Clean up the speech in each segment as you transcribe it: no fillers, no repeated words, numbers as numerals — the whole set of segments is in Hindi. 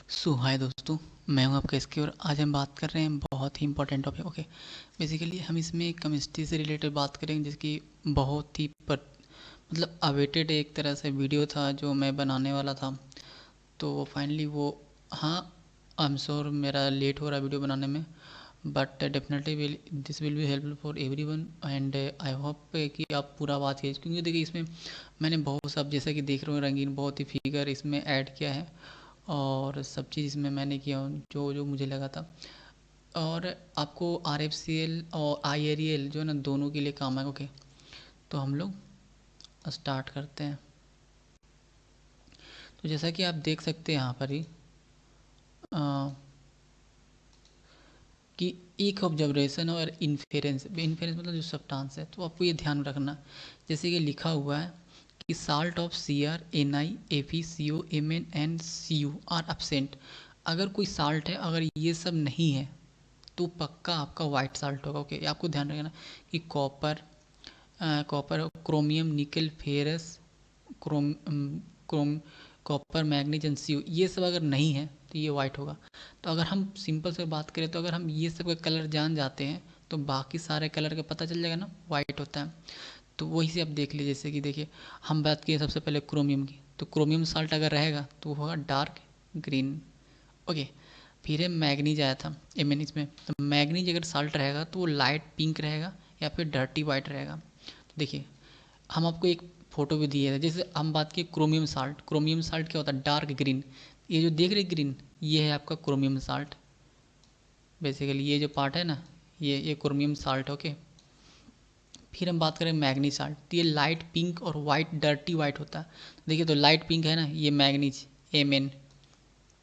हाय दोस्तों, मैं हूं आपका एसके और आज हम बात कर रहे हैं बहुत ही इंपॉर्टेंट टॉपिक। ओके, बेसिकली हम इसमें केमिस्ट्री से रिलेटेड बात करेंगे, जिसकी बहुत ही मतलब अवेटेड एक तरह से वीडियो था जो मैं बनाने वाला था। तो फाइनली वो, हाँ, आई एम श्योर मेरा लेट हो रहा है वीडियो बनाने में, but definitely will this will be helpful for everyone and I hope कि आप पूरा बात कीजिए, क्योंकि देखिए इसमें मैंने बहुत सब, जैसा कि देख रहे हो, रंगीन बहुत ही फिगर इसमें ऐड किया है और सब चीज़ इसमें मैंने किया जो जो मुझे लगा था। और आपको आर एफ सी एल और आई आर ई एल जो है ना, दोनों के लिए काम है। ओके, तो हम लोग स्टार्ट करते हैं। तो जैसा कि आप देख सकते हैं यहाँ पर ही कि एक ऑब्जर्वेशन और इन्फेरेंस, इन्फेरेंस मतलब जो सब्सटेंस है, तो आपको ये ध्यान रखना। जैसे कि लिखा हुआ है कि salt of C R N I F E C O M N and C U are absent. अगर कोई साल्ट है, अगर ये सब नहीं है, तो पक्का आपका वाइट साल्ट होगा। ओके, आपको ध्यान रखना कि copper, chromium, nickel, ferrous, chrome chrome copper, manganese and C, ये सब अगर नहीं है तो ये वाइट होगा। तो अगर हम सिंपल से बात करें, तो अगर हम ये सब का कलर जान जाते हैं तो बाकी सारे कलर का पता चल जाएगा ना, वाइट होता है। तो वही से आप देख लीजिए, जैसे कि देखिए हम बात किए सबसे पहले क्रोमियम की, तो क्रोमियम साल्ट अगर रहेगा तो वो होगा डार्क ग्रीन। ओके, फिर है मैग्नीज आया था एम एन इसमें, तो मैग्नीज अगर साल्ट रहेगा तो वो लाइट पिंक रहेगा या फिर डर्टी वाइट रहेगा। तो देखिए हम आपको एक फ़ोटो भी दिए थे, जैसे हम बात की क्रोमियम साल्ट, क्रोमियम साल्ट क्या होता है, डार्क ग्रीन। ये जो देख रहे ग्रीन, ये है आपका क्रोमियम साल्ट। बेसिकली ये जो पार्ट है ना, ये क्रोमियम साल्ट। ओके, फिर हम बात करें मैग्नीज साल्ट, तो ये लाइट पिंक और वाइट डर्टी वाइट होता है। देखिए तो लाइट पिंक है ना, ये मैग्नीज एम एन,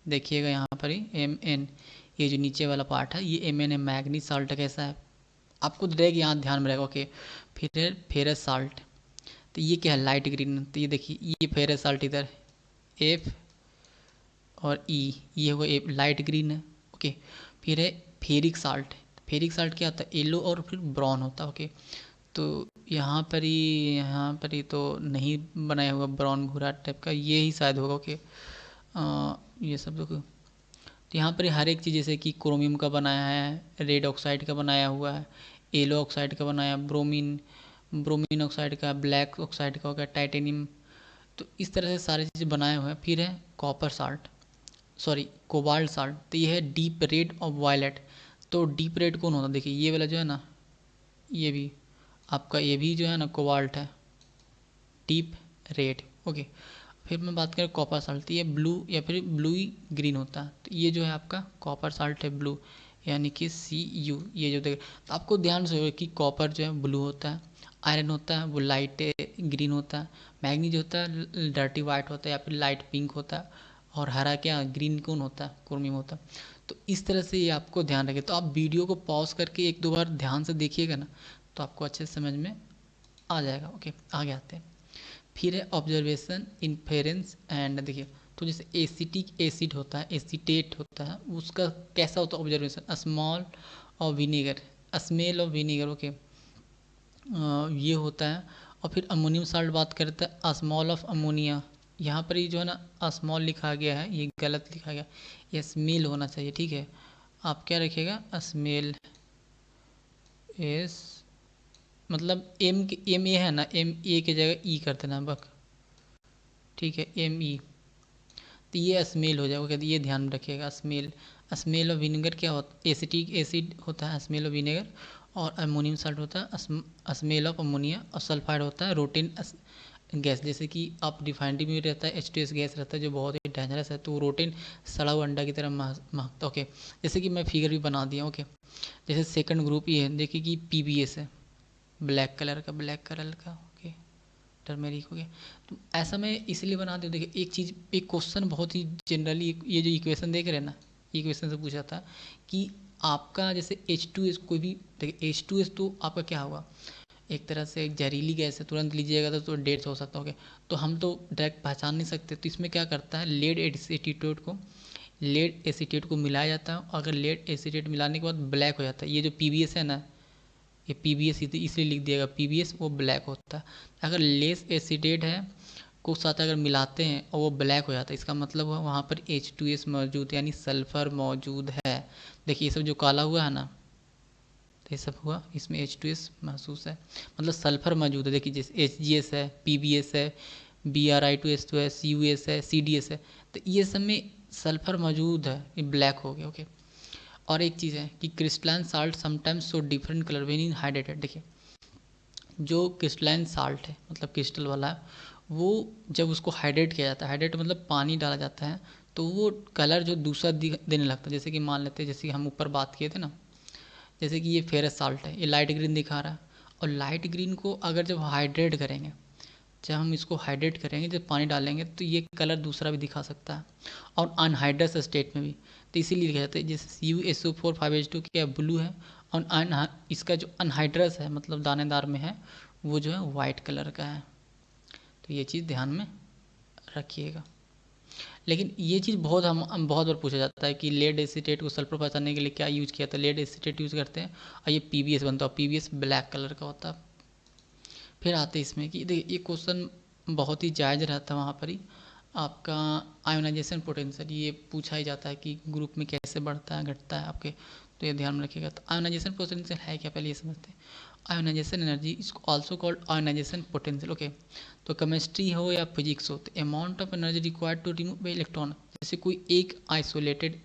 देखिएगा यहाँ पर ही एम एन, ये जो नीचे वाला पार्ट है ये एम एन है। मैग्नीज साल्ट कैसा है, आपको रहेगा यहाँ ध्यान में रहेगा। ओके, फिर है फेरस साल्ट, तो ये क्या है, लाइट ग्रीन। तो ये देखिए ये फेरस साल्ट इधर एफ और ई, ये होगा एफ, लाइट ग्रीन है। ओके, फिर है फेरिक साल्ट, फेरिक साल्ट क्या होता है, येलो और फिर ब्राउन होता है। ओके, तो यहाँ पर ही तो नहीं बनाया हुआ ब्राउन भूरा टाइप का, ये ही शायद होगा। ओके, ये सब देखो, तो यहाँ पर हर एक चीज़, जैसे कि क्रोमियम का बनाया है, रेड ऑक्साइड का बनाया हुआ है, येलो ऑक्साइड का बनाया, ब्रोमीन ब्रोमीन ऑक्साइड का, ब्लैक ऑक्साइड का हो गया, टाइटेनियम। तो इस तरह से सारी चीज़ें बनाए हुए हैं। फिर है copper salt, sorry cobalt salt, तो ये है डीप रेड और वायलेट। तो डीप रेड कौन होता है, देखिए ये वाला जो है ना, ये भी आपका, ये भी जो है ना कोबाल्ट है, डीप रेड। ओके, फिर मैं बात करें कॉपर साल्ट, तो ये ब्लू या फिर ब्लू ग्रीन होता है। तो ये जो है आपका कॉपर साल्ट है ब्लू, यानी कि सी यू, ये जो देख, तो आपको ध्यान से होगा कि कॉपर जो है ब्लू होता है, आयरन होता है वो लाइट ग्रीन होता है, मैग्नीज होता है डर्टी वाइट होता है या फिर लाइट पिंक होता है, और हरा क्या ग्रीन कौन होता है, क्रोमियम होता है। तो इस तरह से ये आपको ध्यान रखें। तो आप वीडियो को पॉज करके एक दो बार ध्यान से देखिएगा ना, तो आपको अच्छे से समझ में आ जाएगा। ओके, आगे आते हैं। फिर है ऑब्जर्वेशन, इन्फेरेंस एंड, देखिए तो जैसे एसिटिक एसिड होता है, एसीटेट होता है, उसका कैसा होता है ऑब्जर्वेशन, स्मॉल और विनेगर, स्मेल और विनेगर। ओके, ये होता है। और फिर अमोनियम साल्ट बात करते हैं, स्मॉल ऑफ अमोनिया, यहाँ पर ही जो है ना स्मॉल लिखा गया है, ये गलत लिखा गया, ये स्मेल होना चाहिए। ठीक है, आप क्या रखिएगा, स्मेल एस, मतलब एम एम ए है ना, एम ए की जगह ई कर देना बक, ठीक है, एम ई, तो ये स्मेल हो जाएगा। कहते ये ध्यान में रखिएगा, स्मेल, स्मेल ऑफ विनेगर क्या होता है, एसिटिक एसिड होता है स्मेल ऑफ विनेगर, और अमोनियम साल्ट होता है स्मेल ऑफ अमोनिया, और सल्फाइड होता है रोटिन गैस। जैसे कि आप रिफाइनरी में रहता है H2S गैस रहता है जो बहुत ही डेंजरस है, तो रोटिन सड़ा हुआ अंडा की तरह महकता। ओके, जैसे कि मैं फिगर भी बना दिया। ओके, जैसे सेकंड ग्रुप ये है, देखिए कि PBS है, ब्लैक कलर का, ब्लैक कलर का। ओके, टर्मेरिक हो गया। तो ऐसा मैं इसलिए बनाती हूँ, देखिए एक चीज़, एक क्वेश्चन बहुत ही जनरली, ये जो इक्वेशन देख रहे हैं ना, ये क्वेश्चन से पूछा था कि आपका जैसे H2S, कोई भी देखिए H2S, तो आपका क्या होगा, एक तरह से एक जहरीली गैस है, तुरंत लीजिएगा तो डेथ हो सकता है। ओके, तो हम तो डायरेक्ट पहचान नहीं सकते, तो इसमें क्या करता है, लेड एसीटेट को मिलाया जाता है। अगर लेड एसीटेट मिलाने के बाद ब्लैक हो जाता है, ये जो PBS है ना, ये PBS इसलिए लिख दिएगा, PBS वो ब्लैक होता है। अगर लेस एसिडेट है को साथ अगर मिलाते हैं और वो ब्लैक हो जाता है, इसका मतलब वहाँ पर H2S मौजूद है, यानी सल्फर मौजूद है। देखिए ये सब जो काला हुआ है ना, तो ये सब हुआ, इसमें H2S महसूस है, मतलब सल्फर मौजूद है। देखिए जैसे HGS है, PBS है, Bri2S2S, US है, CDS है, तो ये सब में सल्फर मौजूद है, ये ब्लैक हो गया। ओके। और एक चीज़ है कि crystalline salt sometimes show different colour when in hydrated. देखिए जो क्रिस्टलाइन साल्ट है, मतलब क्रिस्टल वाला है, वो जब उसको हाइड्रेट किया जाता है, हाइड्रेट मतलब पानी डाला जाता है, तो वो कलर जो दूसरा देने लगता है। जैसे कि मान लेते हैं, जैसे कि हम ऊपर बात किए थे ना, जैसे कि ये फेरस साल्ट है, ये लाइट ग्रीन दिखा रहा है, और लाइट ग्रीन को अगर जब हाइड्रेट करेंगे, जब हम इसको हाइड्रेट करेंगे, जब पानी डालेंगे, तो ये कलर दूसरा भी दिखा सकता है, और अनहाइड्रस स्टेट में भी। तो इसीलिए लिखा जाता है, जैसे USO4 5H2 क्या ब्लू है, और इसका जो अनहाइड्रस है, मतलब दानेदार में है, वो जो है वाइट कलर का है। तो ये चीज़ ध्यान में रखिएगा। लेकिन ये चीज़ हम बहुत बार पूछा जाता है कि लेड एसीटेट को सल्फर पहचानने के लिए क्या यूज किया था। लेड एसीटेट यूज़ करते हैं, और ये PBS बनता है, PBS ब्लैक कलर का होता है। फिर आते हैं इसमें कि देखिए ये क्वेश्चन बहुत ही जायज़ रहता है वहाँ पर ही आपका। आयोनाइजेशन पोटेंशियल ये पूछा ही जाता है कि ग्रुप में कैसे बढ़ता है घटता है आपके, तो ये ध्यान में रखिएगा। तो आयोनाइजेशन पोटेंशियल है क्या, पहले ये समझते हैं। Ionization energy is also called ionization potential. Okay. तो केमिस्ट्री हो या फिजिक्स हो, तो amount of energy required to remove electron, जैसे कोई एक आइसोलेटेड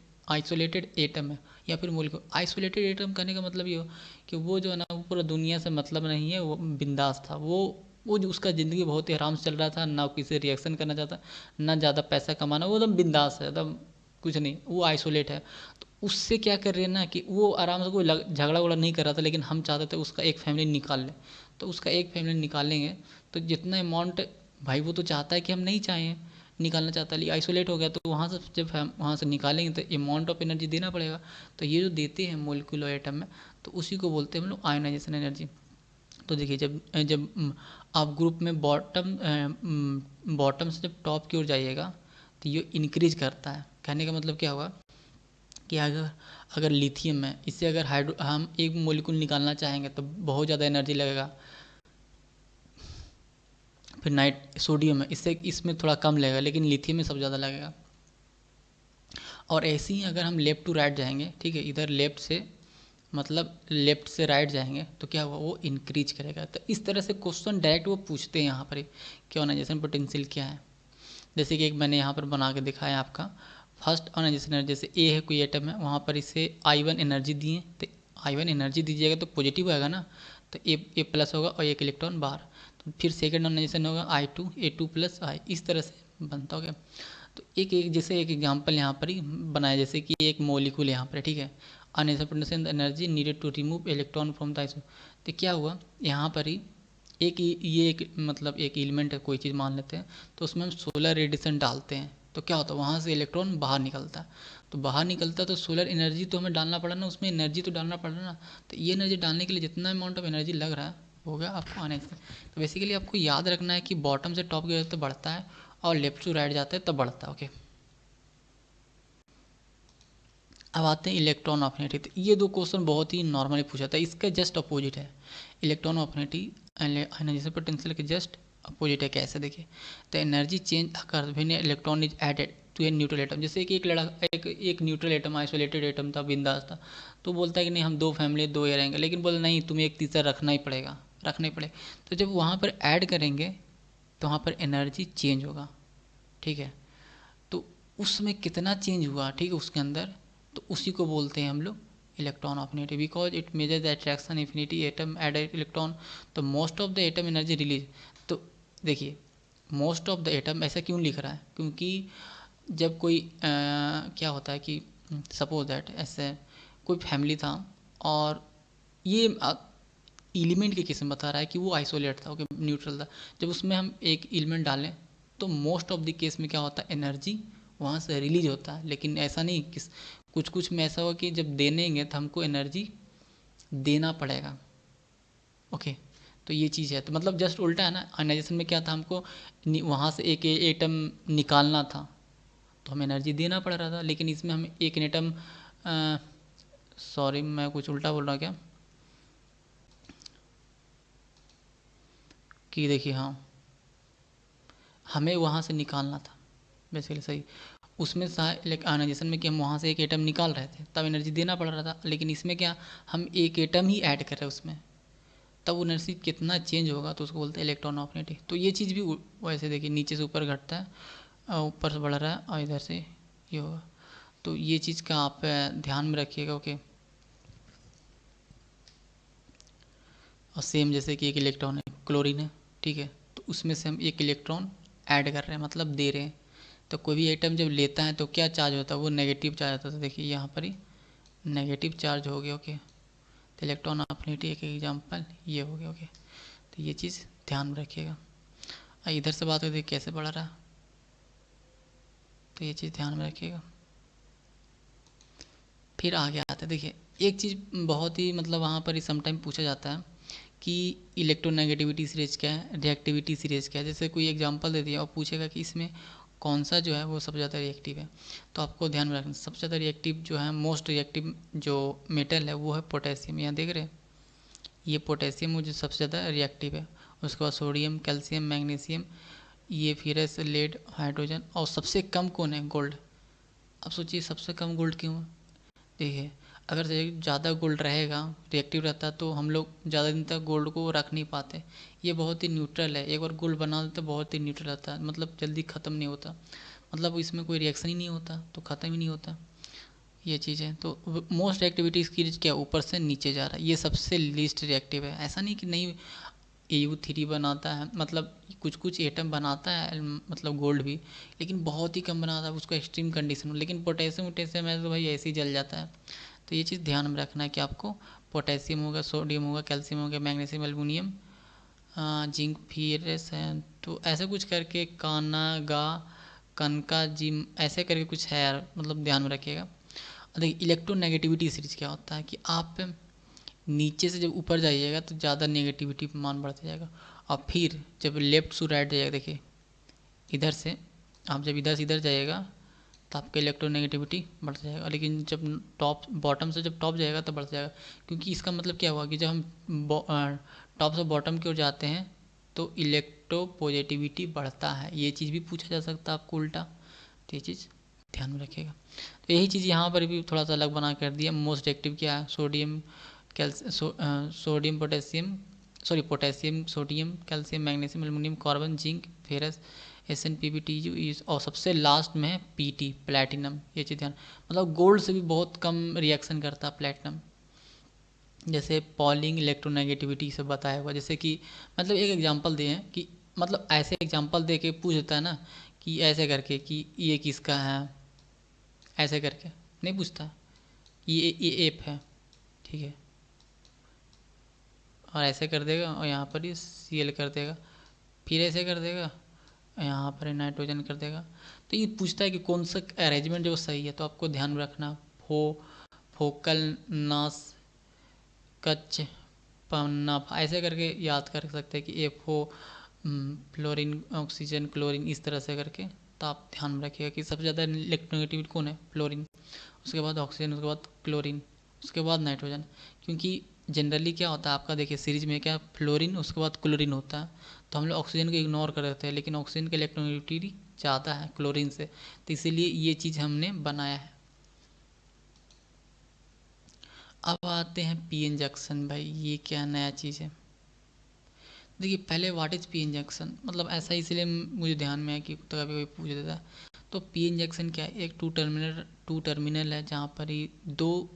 एटम है या फिर मोलिक्यूल। आइसोलेटेड एटम कहने का मतलब ये हो कि वो जो है ना, वो पूरा दुनिया से मतलब नहीं है, वो बिंदास था, वो जो उसका ज़िंदगी बहुत ही आराम से चल रहा था, ना किसी रिएक्शन करना चाहता, ना ज़्यादा पैसा कमाना, वो एकदम बिंदास है, एकदम कुछ नहीं, वो आइसोलेट है। तो उससे क्या कर रहे हैं ना कि वो आराम से कोई झगड़ा वगड़ा नहीं कर रहा था, लेकिन हम चाहते थे उसका एक फैमिली निकाल लें। तो उसका एक फैमिली निकालेंगे, तो जितना अमाउंट, भाई वो तो चाहता है कि हम नहीं चाहें, निकालना चाहता है, लेकिन आइसोलेट हो गया, तो वहाँ से जब हम वहाँ से निकालेंगे तो अमाउंट ऑफ एनर्जी देना पड़ेगा। तो ये जो देते हैं मोलिकुलर एटम में, तो उसी को बोलते हैं हम लोग आयोनाइजेशन एनर्जी। तो देखिए जब जब आप ग्रुप में बॉटम से जब टॉप की ओर जाइएगा, तो ये इंक्रीज करता है। कहने का मतलब क्या हुआ कि अगर अगर लिथियम है, इससे अगर हाइड्रो हम एक मोलिकुल निकालना चाहेंगे तो बहुत ज़्यादा एनर्जी लगेगा। फिर नाइट सोडियम है, इससे इसमें थोड़ा कम लगेगा, लेकिन लिथियम में सब ज़्यादा लगेगा। और ऐसे ही अगर हम लेफ़्ट टू राइट जाएंगे, ठीक है, इधर लेफ़्ट से मतलब लेफ़्ट से राइट जाएंगे, तो क्या हुआ, वो इंक्रीज करेगा। तो इस तरह से क्वेश्चन डायरेक्ट वो पूछते हैं यहाँ पर कि ऑर्गेनाइजेशन पोटेंशियल क्या है। जैसे कि एक मैंने यहाँ पर बना के दिखाया आपका। फर्स्ट ऑर्गेनाइजेशन एनर्जी, जैसे ए है कोई एटम है, वहाँ पर इसे I1 एनर्जी दिए, तो I1 एनर्जी दीजिएगा तो पॉजिटिव आएगा ना, तो ए प्लस होगा और एक इलेक्ट्रॉन बाहर। तो फिर सेकेंड ऑर्गेनाइजेशन होगा I2, A2 प्लस I, इस तरह से बनता होगा। तो एक जैसे एक एग्जांपल यहाँ पर ही बनाया, जैसे कि एक मॉलिक्यूल यहाँ पर है, ठीक है, unequal potential energy needed to remove electron from the iso. तो क्या हुआ यहाँ पर ही, ये एक मतलब एक एलिमेंट है, कोई चीज़ मान लेते हैं, तो उसमें हम सोलर रेडिएशन डालते हैं, तो क्या होता है, वहाँ से इलेक्ट्रॉन बाहर निकलता है। तो बाहर निकलता है तो सोलर एनर्जी तो हमें डालना पड़ा ना, उसमें एनर्जी तो डालना पड़ा ना। तो ये एनर्जी डालने के लिए जितना अमाउंट ऑफ एनर्जी लग रहा है, हो गया आपको आने से। तो बेसिकली आपको याद रखना है कि बॉटम से टॉप की वजह तो बढ़ता है, और लेफ्ट टू राइट जाता है तब बढ़ता है। ओके। अब आते हैं इलेक्ट्रॉन अफिनिटी। तो ये दो क्वेश्चन बहुत ही नॉर्मली पूछा था, इसका जस्ट अपोजिट है। इलेक्ट्रॉन अफिनिटी आयोनाइजेशन पोटेंशियल के जस्ट अपोजिट है। कैसे देखिए, तो energy change occur when electron is added to a neutral atom. जैसे कि एक न्यूट्रल एटम, आइसोलेटेड एटम था, बिंदास था, तो बोलता है कि नहीं हम दो फैमिली दो ये रहेंगे, लेकिन बोले नहीं तुम्हें एक तीसरा रखना ही पड़ेगा, रखना ही पड़ेगा। तो जब वहाँ पर ऐड करेंगे, तो वहाँ पर एनर्जी चेंज होगा, ठीक है। तो उसमें कितना चेंज हुआ, ठीक है, उसके अंदर, तो उसी को बोलते हैं हम लोग electron affinity, because it measure the attraction infinity atom add electron. तो most of the atom energy release. तो देखिए मोस्ट ऑफ द एटम ऐसा क्यों लिख रहा है, क्योंकि जब कोई क्या होता है कि सपोज दैट ऐसे कोई फैमिली था, और ये एलिमेंट की किस्म बता रहा है कि वो आइसोलेट था, ओके, न्यूट्रल था। जब उसमें हम एक एलिमेंट डालें, तो मोस्ट ऑफ द केस में क्या होता है, एनर्जी वहाँ से रिलीज होता है। लेकिन ऐसा नहीं, कुछ कुछ में ऐसा होगा कि जब देनेंगे तो हमको एनर्जी देना पड़ेगा। ओके। तो ये चीज़ है, तो मतलब जस्ट उल्टा है ना। आयनाइजेशन में क्या था, हमको वहाँ से एक एटम निकालना था, तो हमें एनर्जी देना पड़ रहा था। लेकिन इसमें हम एक एटम, सॉरी मैं कुछ उल्टा बोल रहा क्या, कि देखिए हाँ, हमें वहाँ से निकालना था बेसिकली, सही। उसमें आयनाइजेशन में कि हम वहाँ से एक एटम निकाल रहे थे तब एनर्जी देना पड़ रहा था, लेकिन इसमें क्या, हम एक एटम ही ऐड कर रहे हैं उसमें, तब एनर्जी कितना चेंज होगा, तो उसको बोलते हैं इलेक्ट्रॉन ऑफिनिटी। तो ये चीज़ भी वैसे देखिए नीचे से ऊपर घटता है और ऊपर से बढ़ रहा है और इधर से ये होगा। तो ये चीज़ का आप ध्यान में रखिएगा, ओके। और सेम जैसे कि एक इलेक्ट्रॉन है, क्लोरीन है, ठीक है, तो उसमें से हम एक इलेक्ट्रॉन ऐड कर रहे हैं, मतलब दे रहे हैं। तो कोई भी एटम जब लेता है तो क्या चार्ज होता है, वो नेगेटिव चार्ज होता है। तो देखिए यहाँ पर ही नेगेटिव चार्ज हो गया, ओके। तो इलेक्ट्रॉन अपॉर्चुनिटी एक एग्जांपल ये हो गया, ओके। तो ये चीज़ ध्यान में रखिएगा। इधर से बात करते कैसे बढ़ रहा है, तो ये चीज़ ध्यान में रखिएगा। फिर आगे आता है, देखिए एक चीज़ बहुत ही मतलब वहाँ पर समटाइम पूछा जाता है कि इलेक्ट्रोनेगेटिविटी सीरीज क्या है, रिएक्टिविटी सीरीज क्या है। जैसे कोई एग्जांपल दे दिया और पूछेगा कि इसमें कौन सा जो है वो सबसे ज़्यादा रिएक्टिव है, तो आपको ध्यान में रखना सबसे ज़्यादा रिएक्टिव जो है, मोस्ट रिएक्टिव जो मेटल है वो है पोटेशियम। यहाँ देख रहे हैं, ये पोटेशियम मुझे सबसे ज़्यादा रिएक्टिव है। उसके बाद सोडियम, कैल्शियम, मैग्नीशियम, ये फिर है लेड, हाइड्रोजन, और सबसे कम कौन है, गोल्ड। अब सोचिए सबसे कम गोल्ड क्यों है। देखिए अगर ज़्यादा गोल्ड रहेगा, रिएक्टिव रहता, तो हम लोग ज़्यादा दिन तक गोल्ड को रख नहीं पाते। ये बहुत ही न्यूट्रल है, एक बार गोल्ड बना देते बहुत ही न्यूट्रल रहता है, मतलब जल्दी ख़त्म नहीं होता, मतलब इसमें कोई रिएक्शन ही नहीं होता तो ख़त्म ही नहीं होता। ये चीज़ है। तो मोस्ट एक्टिविटीज़ की क्या, ऊपर से नीचे जा रहा है, ये सबसे लीस्ट रिएक्टिव है। ऐसा नहीं कि नहीं, AU3 बनाता है, मतलब कुछ कुछ एटम बनाता है, मतलब गोल्ड भी, लेकिन बहुत ही कम बनाता है, उसको एक्सट्रीम कंडीशन में। लेकिन पोटेशियम वोटेशियम है तो भाई ऐसे ही जल जाता है। तो ये चीज़ ध्यान में रखना है कि आपको पोटेशियम होगा, सोडियम होगा, कैल्शियम होगा, मैग्नीशियम, एल्युमिनियम, जिंक, फीरेस है, तो ऐसे कुछ करके काना गा कनका जिम ऐसे करके कुछ है यार, मतलब ध्यान में रखिएगा। देखिए इलेक्ट्रोनेगेटिविटी सीरीज क्या होता है कि आप नीचे से जब ऊपर जाइएगा तो ज़्यादा नेगेटिविटी मान बढ़ता जाएगा, और फिर जब लेफ्ट टू राइट जाइएगा, देखिए इधर से आप जब इधर से इधर जाइएगा तो आपका इलेक्ट्रोनेगेटिविटी बढ़ता जाएगा, लेकिन जब टॉप बॉटम से जब टॉप जाएगा तो बढ़ जाएगा। क्योंकि इसका मतलब क्या हुआ कि जब हम टॉप से बॉटम की ओर जाते हैं तो इलेक्ट्रो पॉजिटिविटी बढ़ता है। ये चीज़ भी पूछा जा सकता है आपको उल्टा, तो ये चीज़ ध्यान में रखिएगा। तो यही चीज़ यहाँ पर भी थोड़ा सा अलग बना कर दिया। मोस्ट एक्टिव क्या है, sodium, sodium potassium, sorry potassium, sodium, calcium, magnesium, aluminium, carbon, zinc, ferrous, SnPbTu इस, और सबसे लास्ट में है Pt, प्लैटिनम। ये चीज़ ध्यान, मतलब गोल्ड से भी बहुत कम रिएक्शन करता है प्लैटिनम। जैसे पॉलिंग इलेक्ट्रोनेगेटिविटी से बताया हुआ, जैसे कि मतलब एक एग्जांपल दिए हैं कि मतलब ऐसे एग्जांपल दे के पूछ देता है ना कि ऐसे करके कि ये किसका है, ऐसे करके नहीं पूछता, ये एप है, ठीक है, और ऐसे कर देगा और यहाँ पर ही Cl कर देगा, फिर ऐसे कर देगा, यहाँ पर नाइट्रोजन कर देगा। तो ये पूछता है कि कौन सा अरेंजमेंट जो सही है, तो आपको ध्यान में रखना फोकल नास कच पन्ना, ऐसे करके याद कर सकते हैं कि FO, फ्लोरीन, ऑक्सीजन, क्लोरीन, इस तरह से करके। तो आप ध्यान में रखिएगा कि सबसे ज़्यादा इलेक्ट्रोनेगेटिविटी कौन है, फ्लोरीन, उसके बाद ऑक्सीजन, उसके बाद क्लोरीन, उसके बाद नाइट्रोजन। क्योंकि जनरली क्या होता है आपका, देखिए सीरीज में क्या, फ्लोरीन उसके बाद क्लोरीन होता है, तो हम लोग ऑक्सीजन को इग्नोर कर देते हैं, लेकिन ऑक्सीजन की इलेक्ट्रोनेगेटिविटी ज़्यादा है क्लोरीन से, तो इसीलिए ये चीज़ हमने बनाया है। अब आते हैं PN जंक्शन। भाई ये क्या नया चीज़ है। देखिए पहले व्हाट इज़ PN जंक्शन, मतलब ऐसा इसलिए मुझे ध्यान में है कि कभी कोई पूछ देता है। तो PN जंक्शन क्या है, एक टू टर्मिनल है जहाँ पर ही दो,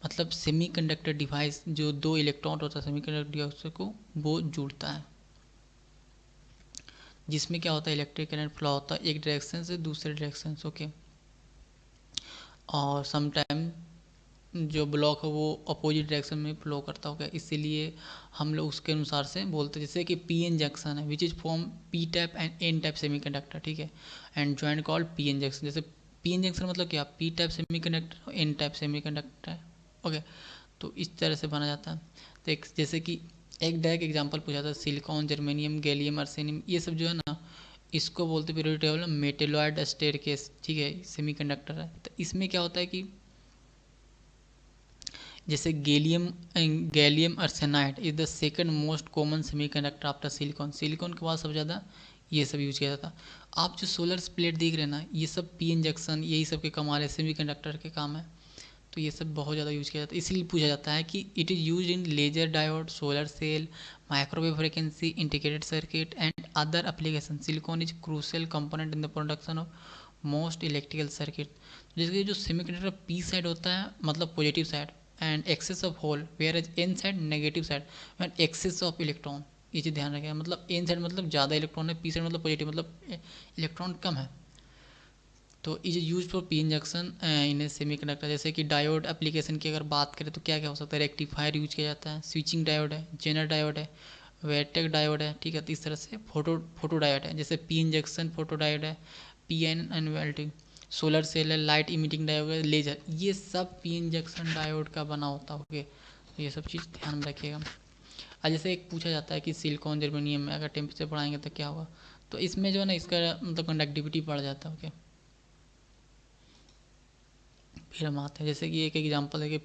मतलब सेमीकंडक्टर डिवाइस, जो दो इलेक्ट्रॉन होता है सेमीकंडक्टर डिवाइस को वो जुड़ता है, जिसमें क्या होता है, इलेक्ट्रिक करंट फ्लो होता है एक डायरेक्शन से दूसरे डायरेक्शन से, ओके। और समटाइम जो ब्लॉक है वो अपोजिट डायरेक्शन में फ्लो करता होगा, इसीलिए हम लोग उसके अनुसार से बोलते हैं। जैसे कि PN जंक्शन है which is form P type and N type semiconductor, ठीक है, and joint called PN junction. जैसे PN जंक्शन मतलब क्या, P type semiconductor, N type semiconductor है, ओके। तो इस तरह से बना जाता है। तो एक जैसे कि एक डायरेक्ट एग्जांपल पूछा था, सिलिकॉन, जर्मेनियम, गैलियम, आर्सेनियम, ये सब जो है ना, इसको बोलते पीरियोडिक टेबल में मेटेलॉइड स्टेयरकेस, ठीक है, सेमीकंडक्टर है। तो इसमें क्या होता है कि जैसे gallium arsenide is the second most common semiconductor after silicon, silicon के बाद सबसे ज़्यादा ये सब यूज किया जाता। आप जो सोलर प्लेट देख रहे हैं ना, ये सब पी एन जंक्शन यही सब के कमाल है, सेमीकंडक्टर के काम है। तो ये सब बहुत ज़्यादा यूज किया जाता है, इसलिए पूछा जाता है कि it is use in laser diode, solar cell, microwave frequency integrated circuit and other application. Silicon is crucial component in the production of most electrical circuit. जैसे जो सेमीकंडक्टर पी साइड होता है मतलब positive side, and excess of hole, whereas N side negative side, and excess of electron. ये चीज़ ध्यान रखें, मतलब एन साइड मतलब ज़्यादा इलेक्ट्रॉन है, पी साइड मतलब पॉजिटिव मतलब इलेक्ट्रॉन कम है। तो is use for P injection in a semi conductor. जैसे कि डायोड एप्लीकेशन की अगर बात करें तो क्या क्या हो सकता है, रेक्टिफायर यूज किया जाता है, स्विचिंग डायोड है, जेनर डायोड है, वेटेक डायोड है, ठीक है। तो इस तरह से फोटो डायोड है, जैसे पी इंजेक्शन फोटो डायोड है, पी एन एनवेल्टिंग, सोलर सेल है, लाइट इमिटिंग डायोड है, लेजर, ये सब पी इंजेक्शन डायोड का बना होता है। ओके, तो ये सब चीज़ ध्यान में रखिएगा। अब जैसे एक पूछा जाता है कि सिलिकॉन जर्मेनियम में अगर टेम्परेचर बढ़ाएंगे तो क्या होगा, तो इसमें जो है ना इसका मतलब कंडक्टिविटी बढ़ जाता है। ओके, फिर हम आते हैं जैसे कि एक एग्जांपल है कि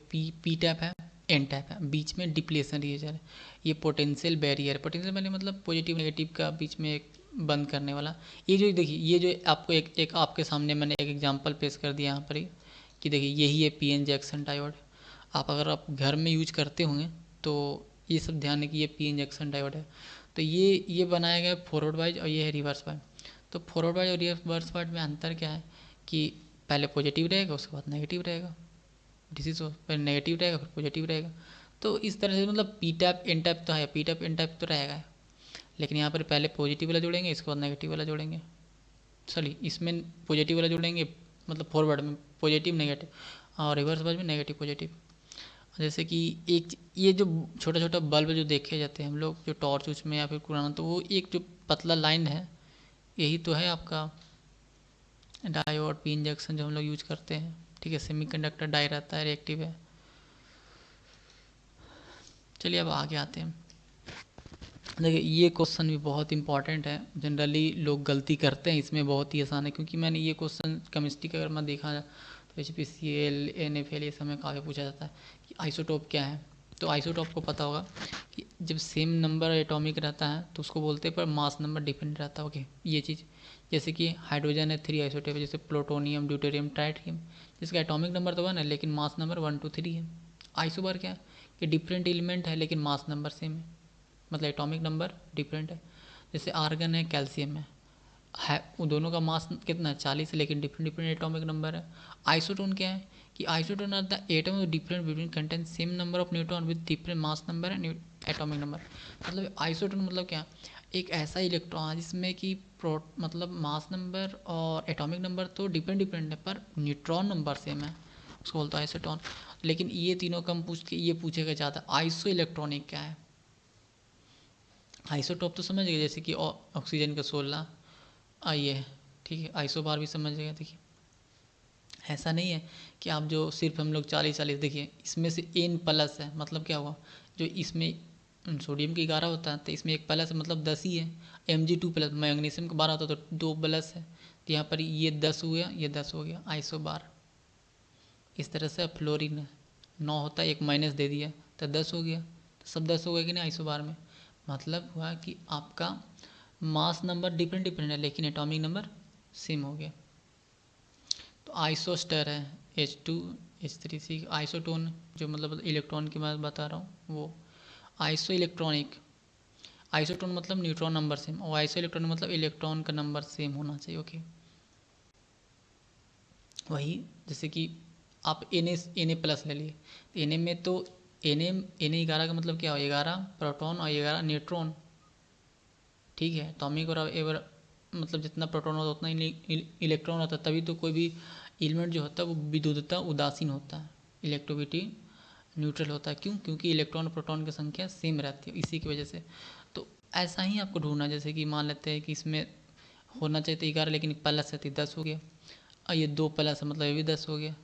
पी टैप है, एन टैप है, बीच में डिप्लेशन रीजन है, ये पोटेंशियल बैरियर। पोटेंशियल बैरियर मतलब पॉजिटिव नेगेटिव का बीच में एक बंद करने वाला। ये जो देखिए, ये जो आपको एक आपके सामने मैंने एक एग्जांपल पेश कर दिया यहाँ पर ही कि देखिए यही है पी एन जंक्शन डायोड। आप अगर आप घर में यूज करते होंगे तो ये सब ध्यान है कि ये पी एन जंक्शन डायोड है। तो ये बनाया गया फॉरवर्ड वाइज और ये है रिवर्स वाइज। तो फॉरवर्ड वाइज और रिवर्स वाइज में अंतर क्या है कि पहले पॉजिटिव रहेगा उसके बाद नेगेटिव रहेगा, डिसीज पहले नेगेटिव रहेगा फिर पॉजिटिव रहेगा। तो इस तरह से मतलब पी टैप एन टैप तो है, पी टैप एन टैप तो रहेगा, लेकिन यहाँ पर पहले पॉजिटिव वाला जोड़ेंगे इसके बाद नेगेटिव वाला जोड़ेंगे। सॉरी, इसमें पॉजिटिव वाला जोड़ेंगे मतलब फॉरवर्ड में पॉजिटिव नेगेटिव और रिवर्स वाइज में नेगेटिव पॉजिटिव। जैसे कि एक ये जो छोटा छोटा बल्ब जो देखे जाते हैं हम लोग जो टॉर्च उसमें या फिर पुराना, तो वो एक जो पतला लाइन है यही तो है आपका डायोड पी इंजेक्शन जो हम लोग यूज करते हैं, ठीक है। सेमीकंडक्टर डाई रहता है, रिएक्टिव है। चलिए अब आगे आते हैं। देखिए ये क्वेश्चन भी बहुत इंपॉर्टेंट है, जनरली लोग गलती करते हैं इसमें, बहुत ही आसान है क्योंकि मैंने ये क्वेश्चन केमिस्ट्री का अगर मैं देखा जाए तो H P C L N F L ये सब में काफ़ी पूछा जाता है कि आइसोटोप क्या है। तो आइसोटोप को पता होगा कि जब सेम नंबर एटॉमिक रहता है तो उसको बोलते हैं पर मास नंबर डिफरेंट रहता है। ओके, ये चीज़ जैसे कि हाइड्रोजन है 3 आइसोटोप है, जैसे प्लूटोनियम ड्यूटेरियम ट्राइटियम, जिसका एटॉमिक नंबर तो 1 है लेकिन मास नंबर 1 2 3 है। आइसोबार क्या है कि डिफरेंट एलिमेंट है लेकिन मास नंबर सेम मतलब एटॉमिक नंबर डिफरेंट है। जैसे आर्गन है कैल्शियम है वो दोनों का मास कितना है 40 है लेकिन डिफरेंट डिफरेंट एटॉमिक नंबर है। आइसोटोन क्या है कि isotone are the atom different between content same number of neutron with different mass number and atomic number. मतलब आइसोटोन मतलब क्या, एक ऐसा इलेक्ट्रॉन जिसमें कि मतलब मास नंबर और एटॉमिक नंबर तो डिफरेंट डिफरेंट है पर न्यूट्रॉन नंबर सेम है, उसको बोलते हैं आइसोटोन। लेकिन ये तीनों कम पूछ के ये पूछेगा ज़्यादा आइसो इलेक्ट्रॉनिक क्या है। आइसोटॉप तो समझ गए जैसे कि ऑक्सीजन का 16 ये है, ठीक है। आइसोबार भी समझ गए। देखिए ऐसा नहीं है कि आप जो सिर्फ हम लोग 40 देखिए इसमें से एन प्लस है मतलब क्या हुआ, जो इसमें सोडियम की 11 होता है तो इसमें एक प्लस है मतलब 10 ही है। Mg2 प्लस, मैग्नीशियम का 12 होता है तो 2 प्लस है, तो यहाँ पर ये 10 हो गया ये 10 हो गया आइसोबार। इस तरह से फ्लोरीन 9 होता है एक माइनस दे दिया तो 10 हो गया, तो सब 10 हो गया कि नहीं आइसोबार में। मतलब हुआ कि आपका मास नंबर डिफरेंट डिफरेंट है लेकिन एटॉमिक नंबर सेम हो गया। तो आइसोस्टर है H2H3C, आइसोटोन जो मतलब इलेक्ट्रॉन की बात बता रहा हूँ वो। आइसो इलेक्ट्रॉनिक, आइसोटोन मतलब न्यूट्रॉन नंबर सेम और आइसो इलेक्ट्रॉनिक मतलब इलेक्ट्रॉन का नंबर सेम होना चाहिए। ओके, वही जैसे कि आप एन ए प्लस ले लिए तो एन ए में तो एन ए 11 का मतलब क्या हो 11 प्रोटॉन और 11 न्यूट्रॉन, ठीक है। एटॉमिक और एवर मतलब जितना प्रोटॉन होता है उतना ही इलेक्ट्रॉन होता है, तभी तो कोई भी एलिमेंट जो होता है वो विद्युतता उदासीन होता है, इलेक्ट्रोविटी न्यूट्रल होता है। क्यों, क्योंकि इलेक्ट्रॉन और प्रोटॉन की संख्या सेम रहती है इसी की वजह से। तो ऐसा ही आपको ढूंढना, जैसे कि मान लेते हैं कि इसमें होना चाहिए था 11 लेकिन प्लस है तो 10 हो गया, और ये 2 प्लस है मतलब ये भी 10 हो गया,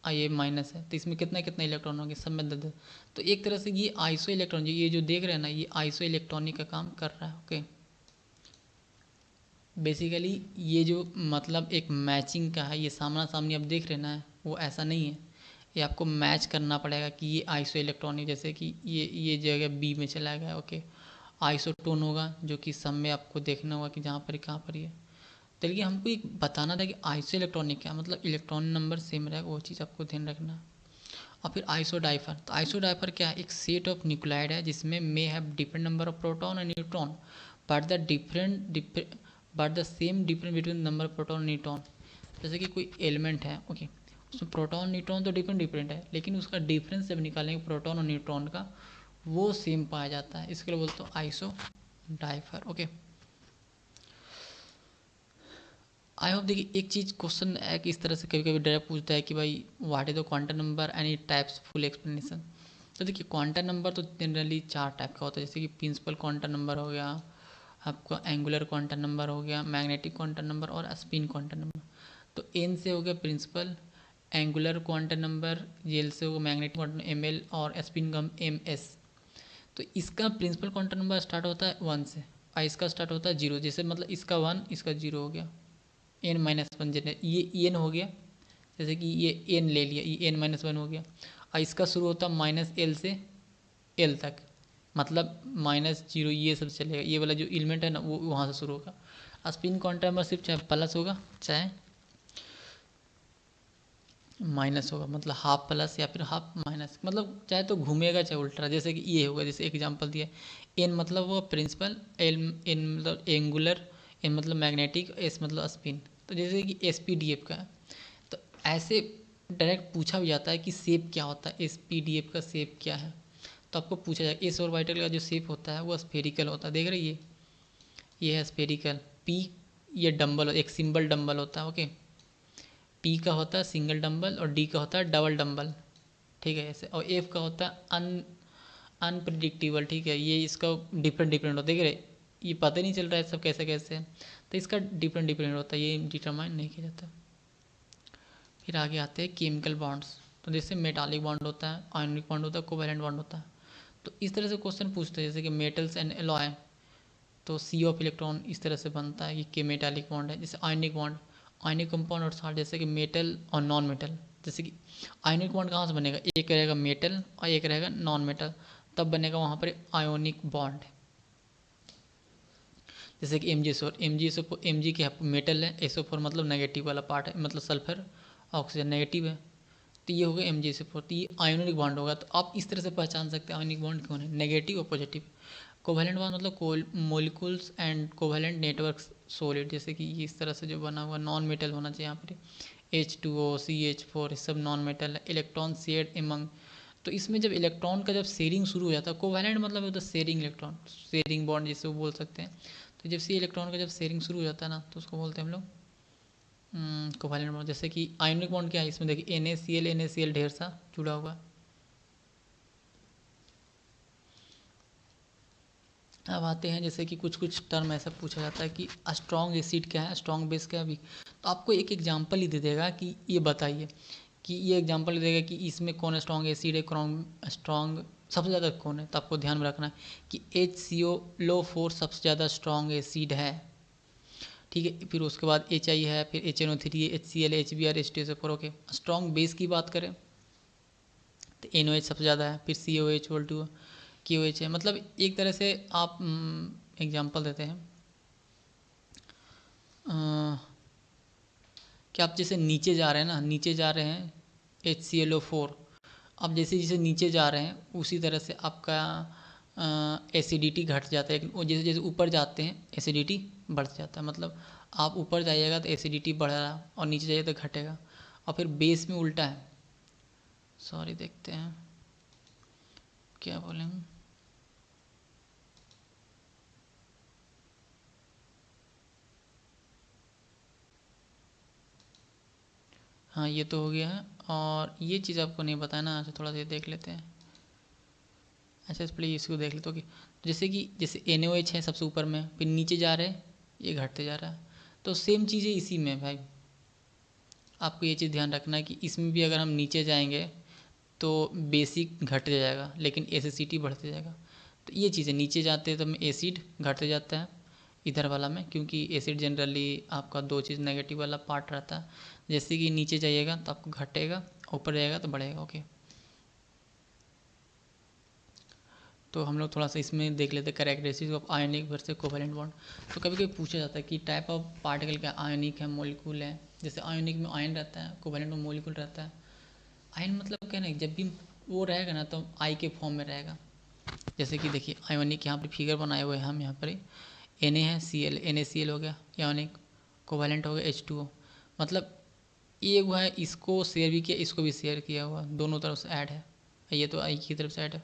और ये माइनस है तो इसमें कितना कितना इलेक्ट्रॉन हो गया सब में 10। तो एक तरह से ये आइसो इलेक्ट्रॉन ये जो देख रहे हैं ना ये आइसो इलेक्ट्रॉनिक का काम कर रहा है। ओके, बेसिकली ये जो मतलब एक मैचिंग का है, ये सामना सामनी आप देख रहे ना वो ऐसा नहीं है, ये आपको मैच करना पड़ेगा कि ये आइसो इलेक्ट्रॉनिक जैसे कि ये जगह बी में चला गया। ओके, आइसोटोन होगा जो कि सब में आपको देखना होगा कि जहाँ पर कहाँ पर ही है। तो देखिए हमको एक बताना था कि आइसो इलेक्ट्रॉनिक क्या मतलब इलेक्ट्रॉन नंबर सेम रहेगा, वो चीज़ आपको ध्यान रखना है। और फिर आइसोडाइफर, तो आइसोडाइफर क्या है, एक सेट ऑफ न्यूक्लाइड है जिसमें may have different number of proton and neutron but the but the same difference between number of proton neutron. जैसे कि कोई एलिमेंट है, ओके, उसमें प्रोटॉन न्यूट्रॉन तो डिफरेंट डिफरेंट है, लेकिन उसका डिफरेंस जब निकालेंगे प्रोटॉन और न्यूट्रॉन का वो सेम पाया जाता है, इसके लिए बोलते हो आइसो डाइफर। ओके, आई होप देखिए एक चीज़ क्वेश्चन है कि इस तरह से कभी कभी डायरेक्ट पूछता है कि भाई what is the quantum number and it types full explanation. तो देखिए क्वांटम नंबर तो जनरली 4 टाइप का होता है, जैसे कि प्रिंसिपल क्वांटम नंबर हो गया, आपका एंगुलर क्वांटम नंबर हो गया, मैग्नेटिक क्वांटम नंबर और स्पिन क्वांटम नंबर। तो एन से हो गया प्रिंसिपल, एंगुलर क्वांटम नंबर, जेल से होगा मैग्नेटिक क्वांटम एम एल और स्पिन का एम एस। तो इसका प्रिंसिपल क्वांटम नंबर स्टार्ट होता है 1 से और इसका स्टार्ट होता है 0, जैसे मतलब इसका 1 इसका 0 हो गया, n-1 जनरेट, ये n हो गया, जैसे कि ये n ले लिया, ये n-1 हो गया। और इसका शुरू होता है -l से l तक, मतलब -0 ये सब चलेगा, ये वाला जो एलिमेंट है ना वो वहाँ से शुरू होगा। स्पिन क्वांटम नंबर सिर्फ चाहे प्लस होगा चाहे माइनस होगा, मतलब हाफ प्लस या फिर हाफ माइनस, मतलब चाहे तो घूमेगा चाहे उल्टा, जैसे कि ये होगा, जैसे एग्जांपल दिया एन मतलब वो प्रिंसिपल, एल एन मतलब एंगुलर, एन मतलब मैग्नेटिक, एस मतलब स्पिन। तो जैसे कि एस पी डी एफ का है, तो ऐसे डायरेक्ट पूछा भी जाता है कि शेप क्या होता है, एस पी डी एफ का शेप क्या है। तो आपको पूछा जाएगा एस ऑर्बिटल का जो शेप होता है वो स्फेरिकल होता है, देख रहे ये है स्फेरिकल। पी ये डंबल, एक सिंबल डंबल होता है, ओके। पी का होता है सिंगल डंबल और डी का होता है डबल डंबल, ठीक है ऐसे। और एफ का होता है अनप्रिडिक्टेबल, ठीक है, ये इसका डिफरेंट डिफरेंट होता है, देख रहे ये पता ही नहीं चल रहा है सब कैसे कैसे है, तो इसका डिफरेंट डिफरेंट होता है, ये डिटरमाइन नहीं किया जाता। फिर आगे आते हैं केमिकल बॉन्ड्स, तो जैसे मेटालिक बॉन्ड होता है, आयनिक बॉन्ड होता है, कोवैलेंट बॉन्ड होता है। तो इस तरह से क्वेश्चन पूछते हैं, जैसे कि मेटल्स एंड एलॉय, तो सी ऑफ इलेक्ट्रॉन इस तरह से बनता है कि मेटालिक बॉन्ड है। जैसे आयनिक बॉन्ड, आयनिक कंपाउंड और साल्ट, जैसे कि मेटल और नॉन मेटल। जैसे कि आयनिक बॉन्ड कहाँ से बनेगा, एक रहेगा मेटल और एक रहेगा नॉन मेटल, तब बनेगा वहाँ पर आयोनिक बॉन्ड। जैसे कि एम जी के मेटल है, SO4 मतलब नेगेटिव वाला पार्ट है, मतलब सल्फर ऑक्सीजन नेगेटिव है, तो ये होगा MgSO4, तो ये आयोनिक बॉन्ड होगा। तो आप इस तरह से पहचान सकते हैं आयोनिक बॉन्ड कौन है, नेगेटिव और पॉजिटिव। कोवैलेंट बॉन्ड मतलब molecules and covalent network solid, जैसे कि ये इस तरह से जो बना हुआ नॉन मेटल होना चाहिए यहाँ पर, H2O CH4 ये सब नॉन मेटल है। इलेक्ट्रॉन शेयर्ड एमंग, तो इसमें जब इलेक्ट्रॉन का जब शेयरिंग शुरू हो जाता है, कोवैलेंट मतलब होता है शेयरिंग इलेक्ट्रॉन, शेयरिंग बॉन्ड जिसे वो बोल सकते हैं। तो जब सी इलेक्ट्रॉन का जब शेयरिंग शुरू हो जाता है ना, तो उसको बोलते हैं हम लोग कोवैलेंट बॉन्ड। जैसे कि आयनिक बॉन्ड क्या है, इसमें देखिए NaCl ढेर सा जुड़ा हुआ। अब आते हैं जैसे कि कुछ कुछ टर्म ऐसा पूछा जाता है कि स्ट्रॉन्ग एसिड क्या है, स्ट्रॉन्ग बेस क्या है भी, तो आपको एक एग्जांपल ही दे देगा कि ये बताइए, कि ये एग्जांपल देगा कि इसमें कौन स्ट्रॉन्ग एसिड है, कौन स्ट्रॉन्ग सबसे ज़्यादा कौन है। तो आपको ध्यान में रखना है कि HCO लो 4 सबसे ज़्यादा स्ट्रॉन्ग एसिड है, ठीक है। फिर उसके बाद HI है, फिर HNO3 है, HCl HBr H2SO4, okay. Strong base की बात करें तो NOH सबसे ज़्यादा है, फिर COH वोल्टू QH है। मतलब एक तरह से आप एग्जांपल देते हैं कि आप जैसे नीचे जा रहे हैं ना, नीचे जा रहे हैं HClO4, अब जैसे जैसे नीचे जा रहे हैं उसी तरह से आपका एसिडिटी घट जाता है, लेकिन वो जैसे जैसे ऊपर जाते हैं एसिडिटी बढ़ जाता है। मतलब आप ऊपर जाइएगा तो एसिडिटी बढ़ेगा और नीचे जाइए तो घटेगा। और फिर बेस में उल्टा है, सॉरी देखते हैं क्या बोलेंगे। हाँ ये तो हो गया है, और ये चीज़ आपको नहीं बताया ना, अच्छा थोड़ा सा देख लेते हैं। अच्छा इस प्लीज इसको देख लेते हो कि जैसे कि जैसे NOH है सबसे ऊपर में, फिर नीचे जा रहे हैं ये घटते जा रहा है, तो सेम चीज़ें इसी में भाई। आपको ये चीज़ ध्यान रखना है कि इसमें भी अगर हम नीचे जाएंगे तो बेसिक घट जाएगा लेकिन एसिडिटी बढ़ते जाएगा। तो ये चीज़ें नीचे जाते हैं तो एसिड घटते जाता है इधर वाला में, क्योंकि एसिड जनरली आपका दो चीज़ नेगेटिव वाला पार्ट रहता है। जैसे कि नीचे जाइएगा तो आपको घटेगा, ऊपर जाएगा तो बढ़ेगा, ओके। तो हम लोग थोड़ा सा इसमें देख लेते हैं characteristics of ionic versus covalent bond. तो कभी कभी पूछा जाता है कि टाइप ऑफ पार्टिकल क्या आयोनिक है, मॉलिक्यूल है। जैसे आयोनिक में आयन रहता है, कोवैलेंट में मॉलिक्यूल रहता है। आयन मतलब क्या ना, जब भी वो रहेगा ना तो आई के फॉर्म में रहेगा। जैसे कि देखिए आयोनिक यहाँ पर फिगर बनाए हुए हैं हम, यहाँ पर Na है, Cl, NaCl हो गया आयोनिक, कोवैलेंट हो गया H2O। मतलब ये हुआ है, इसको शेयर भी किया, इसको भी शेयर किया हुआ, दोनों तरफ से ऐड है। ये तो आई की तरफ से ऐड है।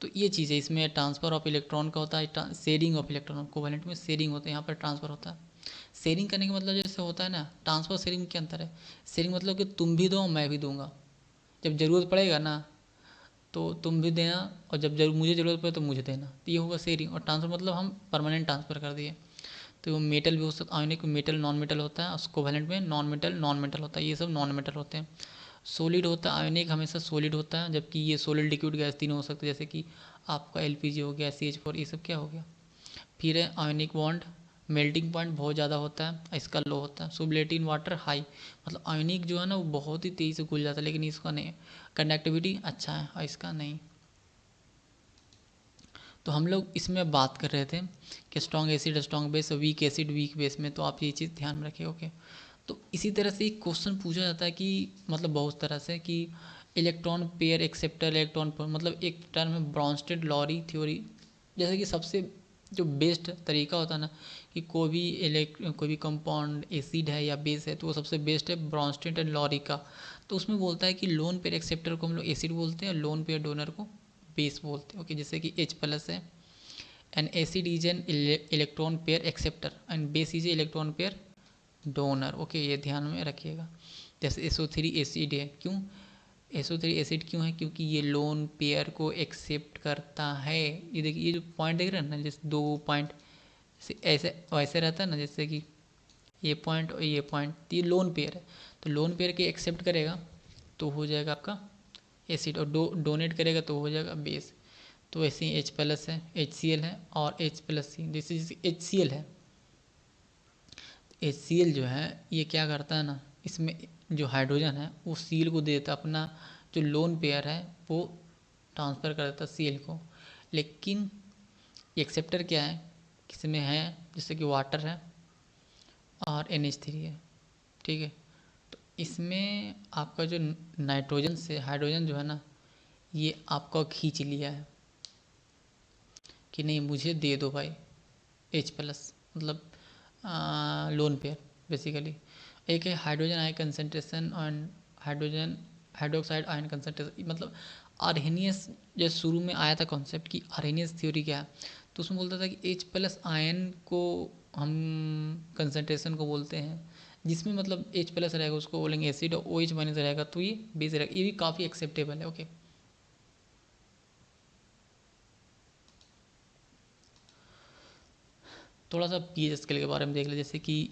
तो ये चीज़ है, इसमें ट्रांसफ़र ऑफ इलेक्ट्रॉन का होता है, शेयरिंग ऑफ इलेक्ट्रॉन। कोवैलेंट में शेयरिंग होता है, यहाँ पर ट्रांसफ़र होता है। शेयरिंग करने का मतलब जैसे होता है ना, ट्रांसफ़र शेयरिंग में क्या अंतर है। शेयरिंग मतलब कि तुम भी दो मैं भी दूंगा, जब ज़रूरत पड़ेगा ना तो तुम भी देना, और जब मुझे ज़रूरत पड़े तो मुझे देना, तो ये होगा शेयरिंग। और ट्रांसफ़र मतलब हम परमानेंट ट्रांसफ़र कर दिए। तो वो मेटल भी हो सकता है, आयोनिक मेटल नॉन मेटल होता है, और कोवैलेंट में नॉन मेटल होता है। ये सब नॉन मेटल होते हैं। सॉलिड होता है, आयोनिक हमेशा सॉलिड होता है, जबकि ये सॉलिड लिक्विड गैस तीनों हो सकते हैं। जैसे कि आपका एलपीजी हो गया, CH4, ये सब क्या हो गया। फिर है आयोनिक बॉन्ड, मेल्टिंग पॉइंट बहुत ज़्यादा होता है, इसका लो होता है। सोलिबिलिटी इन वाटर हाई, मतलब आयोनिक जो है ना वो बहुत ही तेज़ी से घुल जाता है, लेकिन इसका नहीं। कंडक्टिविटी अच्छा है और इसका नहीं। तो हम लोग इसमें बात कर रहे थे कि strong acid strong base, weak acid weak base में, तो आप ये चीज़ ध्यान में रखिए। ओके। तो इसी तरह से एक क्वेश्चन पूछा जाता है कि मतलब बहुत तरह से कि इलेक्ट्रॉन पेयर एक्सेप्टर, इलेक्ट्रॉन मतलब एक टर्म है ब्रॉन्स्टेड लॉरी थ्योरी। जैसे कि सबसे जो बेस्ट तरीका होता है ना कि कोई भी कंपाउंड एसिड है या बेस है, तो वो सबसे बेस्ट है ब्रॉन्स्टेड एंड लॉरी का। तो उसमें बोलता है कि लोन पेयर एक्सेप्टर को हम लोग एसिड बोलते हैं, लोन पेयर डोनर को बेस बोलते हैं। ओके, जैसे कि H+ है, N acid is an electron pair acceptor and base is a electron pair donor. Okay, ये ध्यान में रखिएगा। जैसे SO3 एसिड है, क्यों SO3 एसिड क्यों है, क्योंकि ये लोन पेयर को एक्सेप्ट करता है। ये देखिए, ये जो पॉइंट देख रहे हैं ना, जैसे 2 पॉइंट ऐसे वैसे रहता है ना, जैसे कि ये पॉइंट और ये पॉइंट, तो ये लोन पेयर है। तो लोन पेयर के एक्सेप्ट करेगा तो हो जाएगा आपका एसिड, और डोनेट करेगा तो हो जाएगा बेस। तो ऐसे ही H+ है, HCl है और H+C, दिस इज HCl है। HCl जो है ये क्या करता है ना, इसमें जो हाइड्रोजन है वो सील को दे देता है, अपना जो लोन पेयर है वो ट्रांसफ़र कर देता है सील को। लेकिन एक्सेप्टर क्या है, किसमें है, जैसे कि वाटर है और NH3 है। ठीक है, तो इसमें आपका जो नाइट्रोजन से हाइड्रोजन जो है ना, ये आपका खींच लिया है कि नहीं मुझे दे दो भाई H+, मतलब लोन पेयर बेसिकली। एक है hydrogen ion concentration and hydrogen hydroxide ion concentration, मतलब आर्हेनियस। जैसे शुरू में आया था कॉन्सेप्ट कि आर्हेनियस थ्योरी क्या है, तो उसमें बोलता था कि H+ आयन को हम कंसंट्रेशन को बोलते हैं, जिसमें मतलब H+ रहेगा उसको बोलेंगे एसिड, और OH- रहेगा तो ये बेस रहेगा। ये भी काफ़ी एक्सेप्टेबल है। ओके, थोड़ा सा पीएच स्केल के बारे में देख ले। जैसे कि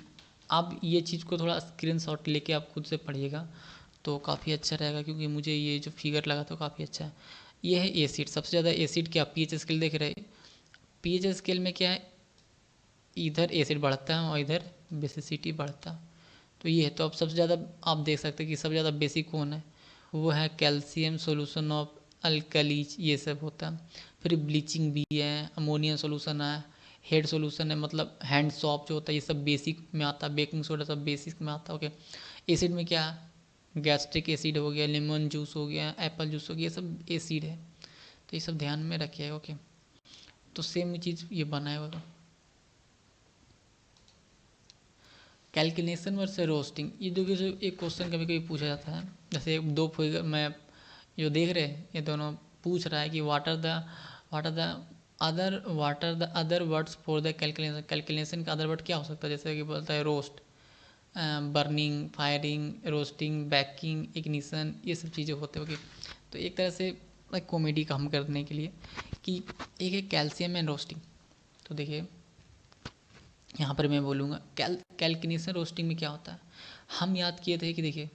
आप ये चीज़ को थोड़ा स्क्रीनशॉट लेके आप खुद से पढ़िएगा तो काफ़ी अच्छा रहेगा, क्योंकि मुझे ये जो फिगर लगा तो काफ़ी अच्छा है। ये है एसिड, सबसे ज़्यादा एसिड क्या पीएच स्केल देख रहे हैं। पीएच स्केल में क्या है, इधर एसिड बढ़ता है और इधर बेसिसिटी बढ़ता है। तो ये है, तो अब सबसे ज़्यादा आप देख सकते हैं कि सबसे ज़्यादा बेसिक कौन है, वो है कैल्शियम सोल्यूशन ऑफ अल्कलीज, ये सब होता है। फिर ब्लीचिंग भी है, अमोनियम सोल्यूशन है, हेड सोल्यूशन है, मतलब हैंड सॉप जो होता है, ये सब बेसिक में आता है। बेकिंग सोडा सब बेसिक में आता है। ओके, एसिड में क्या है, गैस्ट्रिक एसिड हो गया, लेमन जूस हो गया, एप्पल जूस हो गया, ये सब एसिड है। तो ये सब ध्यान में रखिएगा। ओके, तो सेम चीज़ ये बनाया होगा। कैलकुलेशन वर्सेस रोस्टिंग, ये जो एक क्वेश्चन कभी कभी पूछा जाता है। जैसे दो फिगर में जो देख रहे हैं, ये दोनों पूछ रहा है कि what are the other words for the calculation. Calculation का अदर वर्ड क्या हो सकता है, जैसे कि बोलता है roast, burning, firing, roasting, baking, ignition, ये सब चीज़ें होते होगी। तो एक तरह से कॉमेडी काम करने के लिए कि एक है कैल्शियम एंड रोस्टिंग। तो देखिए यहाँ पर मैं बोलूँगा कैलकुलेशन रोस्टिंग में क्या होता है। हम याद किए थे कि देखिए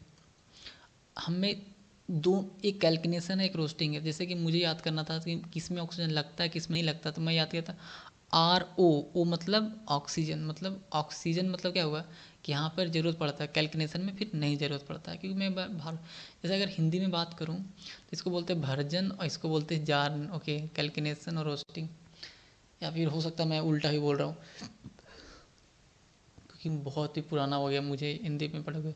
हमें दो, एक कैलकुलेशन है एक रोस्टिंग है। जैसे कि मुझे याद करना था कि किस में ऑक्सीजन लगता है किस में नहीं लगता, तो मैं याद किया था RO, ओ मतलब ऑक्सीजन, मतलब ऑक्सीजन मतलब क्या हुआ कि यहाँ पर ज़रूरत पड़ता है, कैलकुलेशन में फिर नहीं ज़रूरत पड़ता है। क्योंकि मैं जैसे अगर हिंदी में बात करूँ तो इसको बोलते हैं भर्जन और इसको बोलते हैं जार्न, ओके, कैलकुलेशन और रोस्टिंग, या फिर हो सकता है मैं उल्टा ही बोल रहा हूँ क्योंकि बहुत ही पुराना हो गया मुझे हिंदी में पढ़े हुए।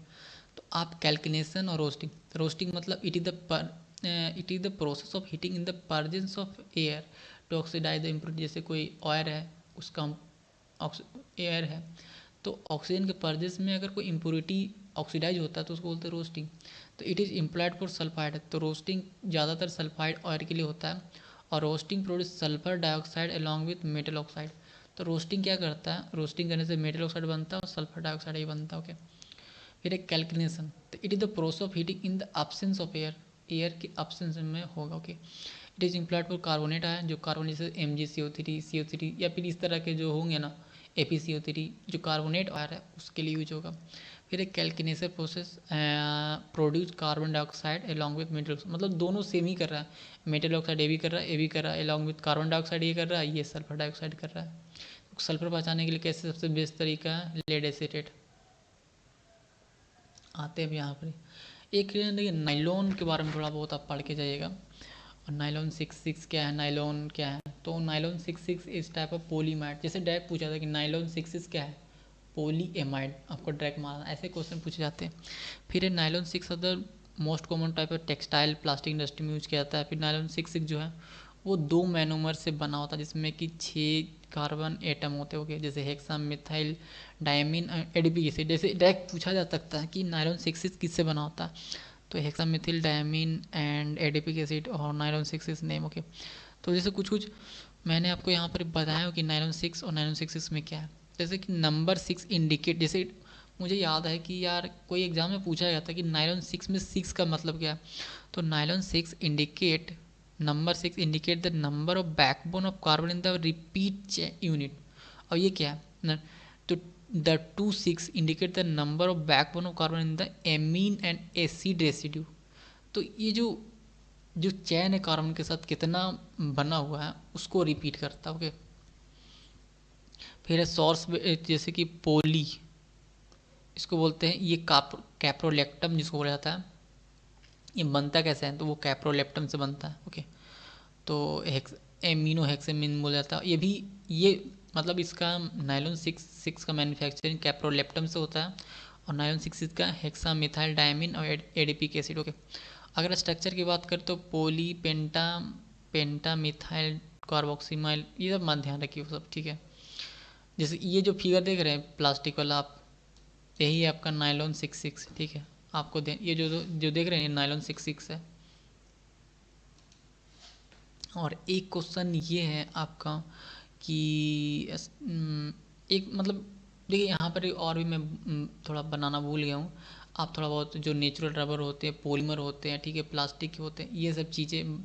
तो आप कैलकुलेशन और रोस्टिंग, रोस्टिंग मतलब it is the process of heating in the presence of air to oxidize the impurity. जैसे कोई ऑयल है, उसका एयर है, तो ऑक्सीजन के प्रेजेंस में अगर कोई इम्प्योरिटी ऑक्सीडाइज होता है तो उसको बोलते हैं रोस्टिंग। तो it is employed for sulphide, तो रोस्टिंग ज़्यादातर सल्फाइड ऑयल के लिए होता है। और roasting produce sulphur dioxide along with metal oxide. तो रोस्टिंग क्या करता है, रोस्टिंग करने से मेटल ऑक्साइड बनता है और सल्फर डाइऑक्साइड ही बनता है, ओके। फिर एक कैलकुलेशन, तो it is the process of heating in the absence of air, air के एब्सेंस में होगा, okay. It is employed for carbonate है, जो कार्बन जैसे MgCO3 CO3 या फिर इस तरह के जो होंगे ना ApCO3, जो कार्बोनेट आयर है उसके लिए यूज होगा। फिर एक calculation process produce carbon dioxide along with metal, मतलब दोनों सेम ही कर रहा है, मेटल ऑक्साइड ये भी कर रहा है, ये भी कर रहा है, अलॉन्ग विथ कार्बन डाइऑक्साइड ये कर रहा है, ये सल्फर डाइऑक्साइड कर रहा है। सल्फर पहचानने के लिए कैसे सबसे बेस्ट तरीका है, लेड एसीटेट। आते हैं अब यहाँ पर एक देखिए नाइलॉन के बारे में थोड़ा बहुत आप पढ़ के जाइएगा। और नाइलॉन 66 क्या है, नाइलॉन क्या है, तो नाइलॉन 66 इस टाइप ऑफ पॉलीमाइड। जैसे डायरेक्ट पूछा था कि नाइलॉन 66 क्या है, पॉलीएमाइड, आपको डायरेक्ट मारना, ऐसे क्वेश्चन पूछे जाते हैं। फिर ये nylon 6 other most common type of textile plastic industry में यूज किया जाता है। फिर नाइलॉन 66 जो है वो 2 मोनोमर से बना होता है, जिसमें कि 6 कार्बन एटम होते होंगे, जैसे hexa methyl diamine ADP acid. जैसे डायरेक्ट पूछा जा सकता है कि नायलॉन 66 किससे बना होता है, तो hexa Mithil diamine and adipic acid और नायलॉन 66 नेम, ओके। तो जैसे कुछ कुछ मैंने आपको यहाँ पर बताया कि नायलॉन 6 और नायलॉन 66 में क्या है। जैसे कि नंबर 6 इंडिकेट, जैसे मुझे याद है कि यार कोई एग्जाम में पूछा गया था कि नायलॉन 6 में 6 का मतलब क्या है, तो nylon 6 indicate, number 6 indicate the number of backbone of carbon in the repeat unit. और ये क्या है, तो the 2 6 indicate the number of backbone of carbon in the amine and acid residue. तो ये जो जो चैन है कार्बन के साथ कितना बना हुआ है उसको रिपीट करता है, ओके। फिर है सोर्स, जैसे कि पोली, इसको बोलते हैं ये कैप्रोलेक्टम जिसको बोला जाता है। ये बनता कैसे है, तो वो कैप्रोलेप्टम से बनता है, ओके। तो एमिनो हेक्सेमिन बोला जाता है। ये मतलब इसका नायलॉन 6 का मैन्युफैक्चरिंग कैप्रोलेप्टम से होता है, और नायलॉन 6 का हेक्सा मिथाइल डायमीन और एडीपिक एसिड, ओके। अगर स्ट्रक्चर की बात करें तो पोली पेंटा मिथाइल कार्बोक्सीमाइल, ये सब मत ध्यान रखिए वो सब, ठीक है। जैसे ये जो फिगर देख रहे हैं प्लास्टिक वाला आप, यही है आपका नायलॉन 66, ठीक है। आपको ये जो जो देख रहे हैं नायलॉन 66 है। और एक क्वेश्चन ये है आपका कि एक मतलब देखिए यहाँ पर और भी मैं थोड़ा बनाना भूल गया हूँ। आप थोड़ा बहुत जो नेचुरल रबर होते हैं, पॉलीमर होते हैं, ठीक है, प्लास्टिक के होते हैं, ये सब चीज़ें,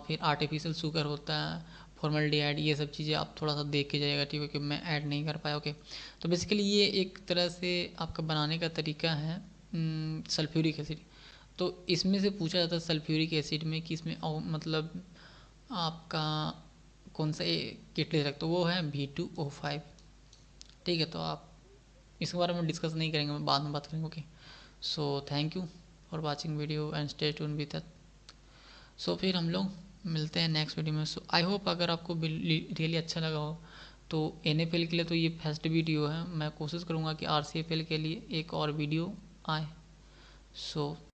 फिर आर्टिफिशियल शुगर होता है, फॉर्मल्डिहाइड, ये सब चीज़ें आप थोड़ा सा देख के जाइएगा, ठीक है, कि मैं ऐड नहीं कर पाया, ओके। तो बेसिकली ये एक तरह से आपका बनाने का तरीका है सल्फ्यूरिक एसिड। तो इसमें से पूछा जाता है सल्फ्यूरिक एसिड में कि इसमें मतलब आपका कौन सा किट ले सकते हो, वो है V2O5, ठीक है। तो आप इसके बारे में डिस्कस नहीं करेंगे, मैं बाद में बात करेंगे, okay. So thank you for watching video and stay tune with us. So फिर हम लोग मिलते हैं नेक्स्ट वीडियो में। सो आई होप अगर आपको रियली अच्छा लगा हो तो NFL के लिए तो ये फर्स्ट वीडियो है, मैं कोशिश करूँगा कि RCFL के लिए एक और वीडियो आए। सो